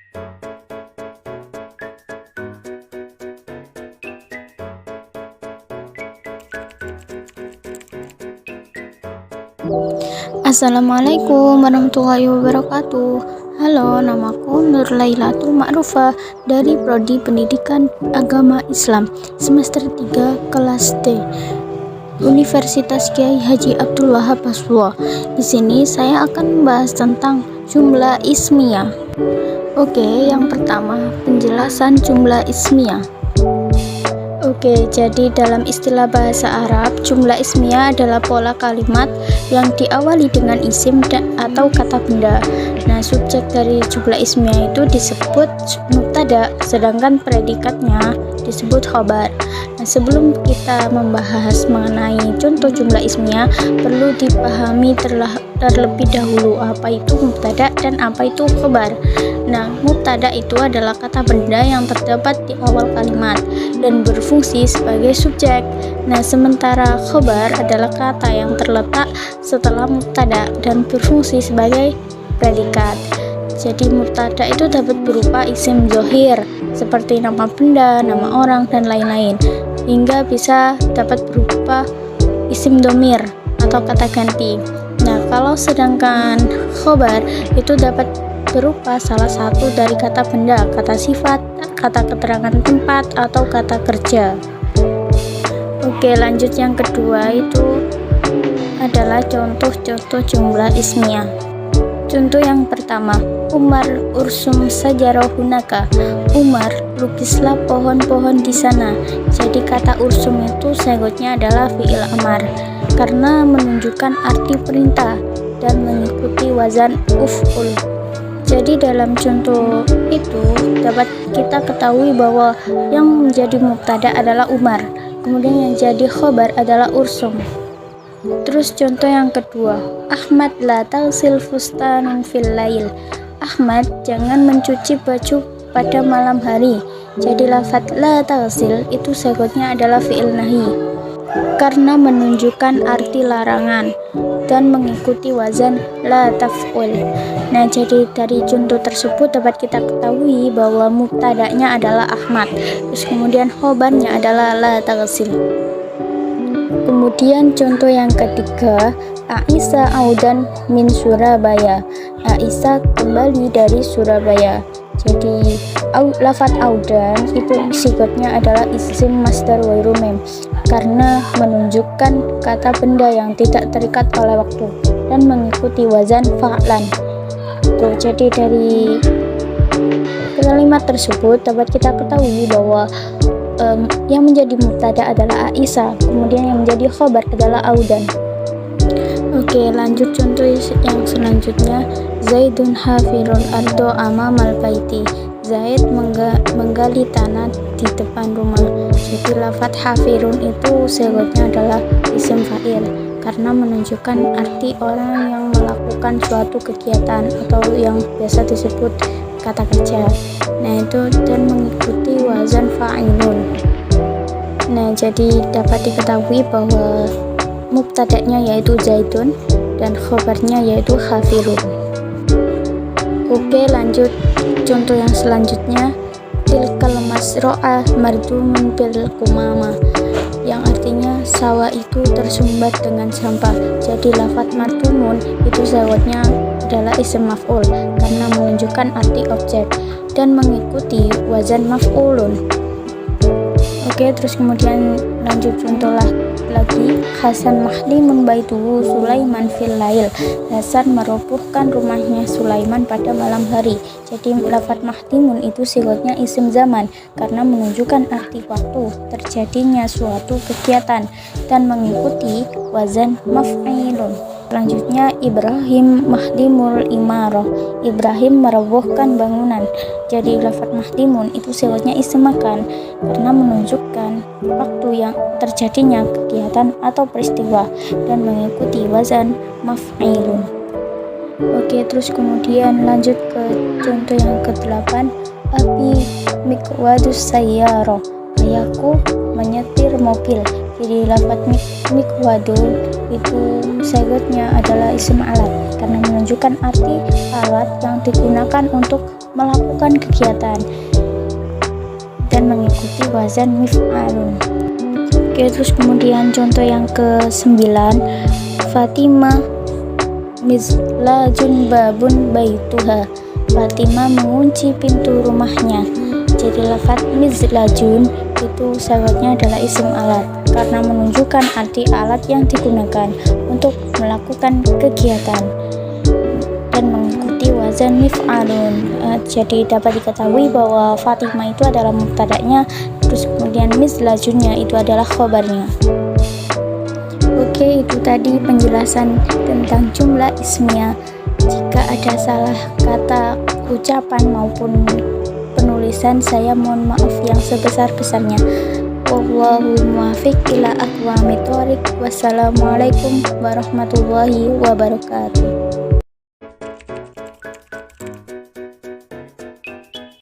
Assalamualaikum warahmatullahi wabarakatuh. Halo, namaku Nur Lailatul Ma'rufah dari Prodi Pendidikan Agama Islam semester 3 kelas D, Universitas Kiai Haji Abdul Wahab Hafizahullah. Di sini saya akan membahas tentang jumlah ismiyah. Oke, yang pertama, penjelasan jumlah ismiyah. Oke, jadi dalam istilah bahasa Arab, jumlah ismiyah adalah pola kalimat yang diawali dengan isim atau kata benda. Nah, subjek dari jumlah ismiyah itu disebut mubtada, sedangkan predikatnya disebut khobar. Nah, sebelum kita membahas mengenai contoh jumlah ismiyah, perlu dipahami terlebih dahulu apa itu mubtada dan apa itu khobar. Nah, mubtada itu adalah kata benda yang terdapat di awal kalimat dan berfungsi sebagai subjek. Nah, sementara khobar adalah kata yang terletak setelah mubtada dan berfungsi sebagai predikat. Jadi mubtada itu dapat berupa isim dzohir seperti nama benda, nama orang, dan lain-lain, hingga bisa dapat berupa isim domir atau kata ganti. Nah, kalau sedangkan khobar itu dapat berupa salah satu dari kata benda, kata sifat, kata keterangan tempat, atau kata kerja. Oke, lanjut yang kedua itu adalah contoh-contoh jumlah ismiyah. Contoh yang pertama, Umar ursum sajarah hunaka. Umar, lukislah pohon-pohon di sana. Jadi kata ursum itu selanjutnya adalah fi'il amar karena menunjukkan arti perintah dan mengikuti wazan uf'ul. Jadi dalam contoh itu dapat kita ketahui bahwa yang menjadi mubtada adalah Umar, kemudian yang jadi khobar adalah ursum. Terus contoh yang kedua, Ahmad la taghsil fustanan fil lail. Ahmad jangan mencuci baju pada malam hari. Jadi lafaz la taghsil itu selanjutnya adalah fi'il nahi karena menunjukkan arti larangan dan mengikuti wazan la taf'ul. Nah, jadi dari contoh tersebut dapat kita ketahui bahwa mubtadanya adalah Ahmad, terus kemudian khobarnya adalah la taghsil. Kemudian contoh yang ketiga, Aisyah audan min Surabaya. Aisyah kembali dari Surabaya. Jadi lafaz audan itu sifatnya adalah isim masdar ghairu mim karena menunjukkan kata benda yang tidak terikat oleh waktu dan mengikuti wazan fa'lan. Tuh, jadi dari kalimat tersebut dapat kita ketahui bahwa yang menjadi mubtada adalah Aisyah, kemudian yang menjadi khobar adalah audan. Oke, lanjut contoh yang selanjutnya, Zaidun hafirul ardo amamal baiti. Zaid menggali tanah di depan rumah. Jadi lafaz hafirun itu selanjutnya adalah isim fa'il karena menunjukkan arti orang yang melakukan suatu kegiatan atau yang biasa disebut kata kerja. Nah, itu dan mengikuti wazan fa'ilun. Nah, jadi dapat diketahui bahwa mubtada'nya yaitu Zaidun dan khobarnya yaitu hafirun. Oke, lanjut contoh yang selanjutnya, tilkal masro'ah mardumun bil kumama, yang artinya sawah itu tersumbat dengan sampah. Jadi lafaz mardumun itu jawabnya adalah isim maf'ul karena menunjukkan arti objek dan mengikuti wazan maf'ulun. Oke, terus kemudian lanjut contoh lagi, Hasan mahdimun baituhu Sulaiman fil lail. Hasan merobohkan rumahnya Sulaiman pada malam hari. Jadi lafaz mahdimun itu sifatnya isim zaman karena menunjukkan arti waktu terjadinya suatu kegiatan dan mengikuti wazan maf'ilun. Selanjutnya, Ibrahim mahdimul imarah. Ibrahim merobohkan bangunan. Jadi lafaz mahdimun itu sifatnya isim makan karena menunjukkan waktu yang terjadinya kegiatan atau peristiwa dan mengikuti wazan maf'ilun. Oke, terus kemudian lanjut ke contoh yang ke-8, Abi mikwadus sayyarah. Ayahku menyetir mobil. Jadi lafaz mikwadul itu selanjutnya adalah isim alat karena menunjukkan arti alat yang digunakan untuk melakukan kegiatan dan mengikuti wazan mif'alun. Oke, terus kemudian contoh yang ke-9, Fatimah mizlajun babun baituha. Fatimah mengunci pintu rumahnya. Jadi lafaz mizlajun itu sahabatnya adalah isim alat karena menunjukkan arti alat yang digunakan untuk melakukan kegiatan dan mengikuti wazan mif'alun. Jadi dapat diketahui bahwa Fatimah itu adalah mubtada'nya, terus kemudian mizlajunnya itu adalah khobarnya. Oke, itu tadi penjelasan tentang jumlah ismiyah. Jika ada salah kata ucapan maupun penulisan, saya mohon maaf yang sebesar-besarnya. Wallahul muwaffiq ila aqwamit thoriq. Wassalamualaikum warahmatullahi wabarakatuh.